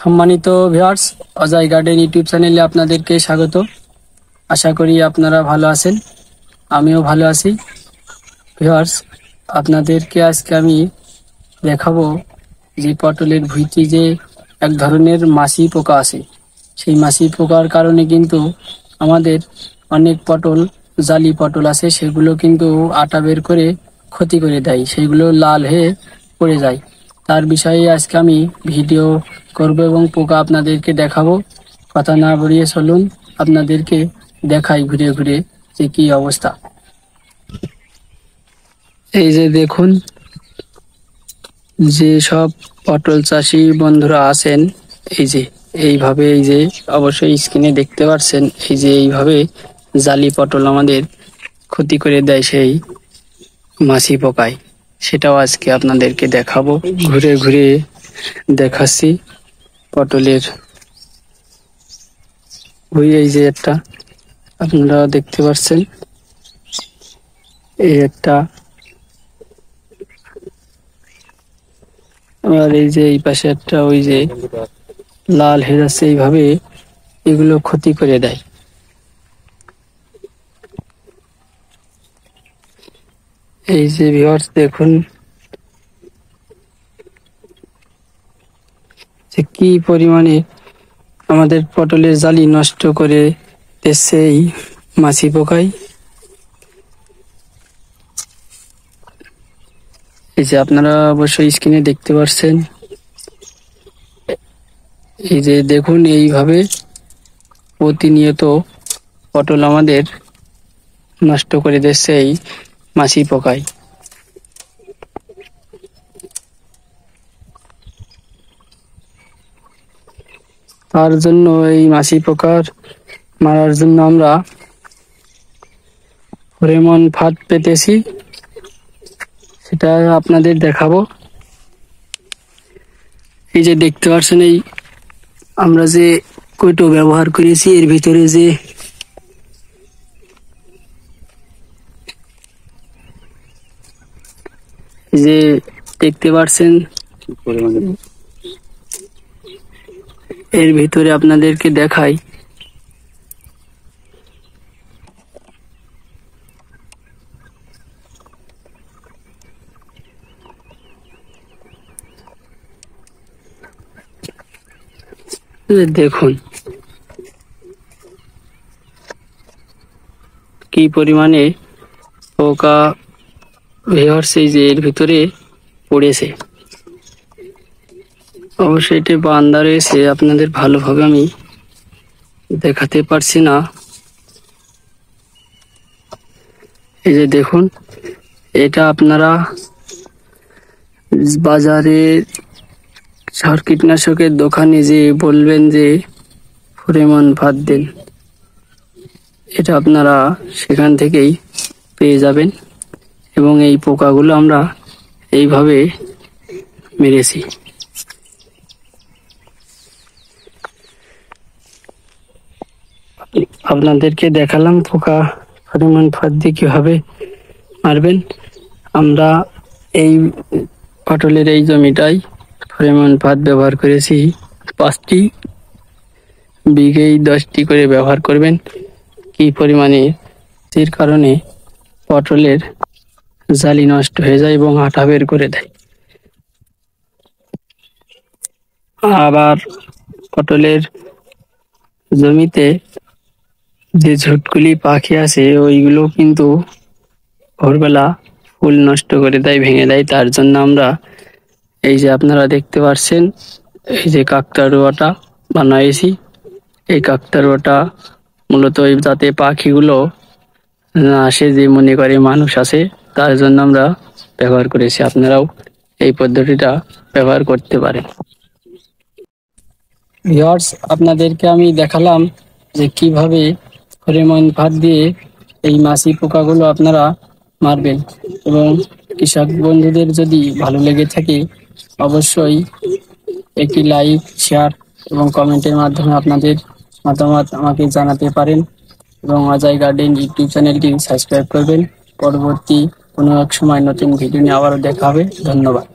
সম্মানিত viewers, Ajay garden YouTube চ্যানেলে আপনাদেরকে স্বাগত। আশা করি আপনারা ভালো আছেন, আমিও ভালো আছি। ভিউয়ার্স, আপনাদেরকে আজকে আমি দেখাবো যে পটলের ভুঁইতে যে এক ধরনের মাছি পোকা আছে। সেই মাছি পোকার কারণে কিন্তু আমাদের অনেক পটল, জালি পটল আছে, সেগুলো কিন্তু আটা বের করে ক্ষতি করে দেয়, সেগুলো লাল হয়ে পড়ে যায়। তার বিষয়ে আজকে আমি ভিডিও করব এবং পোকা আপনাদেরকে দেখাবো। কথা না বাড়িয়ে চলুন আপনাদেরকে দেখাই ঘুরে ঘুরে যে কি অবস্থা। এই যে দেখুন, যে সব পটল চাষি বন্ধুরা আছেন, এই যে অবশ্যই স্ক্রিনে দেখতে পাচ্ছেন, এই যে এইভাবে জালি পটল আমাদের ক্ষতি করে দেয় সেই মাছি পোকায়। সেটাও আজকে আপনাদেরকে দেখাবো, ঘুরে ঘুরে দেখাচ্ছি। পটলের এই যে একটা আপনারা দেখতে পাচ্ছেন, এই একটা, আর এই যে এই পাশে একটা, ওই যে লাল হয়ে যাচ্ছে, এইভাবে এগুলো ক্ষতি করে দেয়। এই যে ভিউয়ার্স দেখুন যে কি পরিমাণে আমাদের পটলের জালি নষ্ট করে দিচ্ছে এই মাছি পোকায়। এই যে আপনারা অবশ্যই স্ক্রিনে দেখতে পাচ্ছেন, এই যে দেখুন এইভাবে প্রতিনিয়ত পটল আমাদের নষ্ট করে দিচ্ছে এই মাছি পোকায়। তার জন্য এই মাছি পোকার মারার জন্য আমরা ফেরোমন ফাঁদ পেতেছি, সেটা আপনাদের দেখাবো। এই যে দেখতে পাচ্ছেন, এই আমরা যে কৌটো ব্যবহার করেছি, এর ভিতরে যে দেখতে পাচ্ছেন, এর ভিতরে আপনাদেরকে দেখাই। দেখুন কি পরিমাণে পোকা ভিউয়ার্স এই যে এর ভিতরে পড়েছে। অবশ্যই এটি বান্দা রয়েছে, আপনাদের ভালোভাবে আমি দেখাতে পারছি না। এই যে দেখুন, এটা আপনারা বাজারে সার কীটনাশকের দোকানে যে বলবেন যে ফেরোমন ফাঁদ দেন, এটা আপনারা সেখান থেকেই পেয়ে যাবেন। এবং এই পোকাগুলো আমরা এইভাবে মেরেছি। আপনাদেরকে দেখালাম পোকা ফেরোমন ফাঁদ দিয়ে কিভাবে মারবেন। আমরা এই পটলের এই জমিটাই ফেরোমন ফাঁদ ব্যবহার করেছি 5টি, বিঘেই 10টি করে ব্যবহার করবেন। কি পরিমাণে এর কারণে পটলের জালি নষ্ট হয়ে যায় এবং আঠা বের করে দেয়। আবার পটলের জমিতে যে ঝুটকুলি পাখি আছে, ওইগুলো কিন্তু ভোরবেলা ফুল নষ্ট করে দেয়, ভেঙে দেয়। তার জন্য আমরা এই যে আপনারা দেখতে পাচ্ছেন, এই যে কাকতাড়ুয়াটা বানাইছি। এই কাকতাড়ুয়াটা মূলত যাতে পাখিগুলো না আসে, যে মনে করে মানুষ আছে, তার জন্য আমরা ব্যবহার করেছি। আপনারাও এই পদ্ধতিটা ব্যবহার করতে পারেন। ভিউয়ার্স, আপনাদেরকে আমি দেখালাম যে কিভাবে ফেরোমন ফাঁদ দিয়ে এই মাছি পোকাগুলো আপনারা মারবেন। এবং কৃষক বন্ধুদের যদি ভালো লেগে থাকে, অবশ্যই একটি লাইক, শেয়ার এবং কমেন্টের মাধ্যমে আপনাদের মতামত আমাকে জানাতে পারেন। এবং অজয় গার্ডেন ইউটিউব চ্যানেলটি সাবস্ক্রাইব করবেন। পরবর্তী কোনো এক সময় নতুন ভিডিও নিয়ে আবারও দেখা হবে। ধন্যবাদ।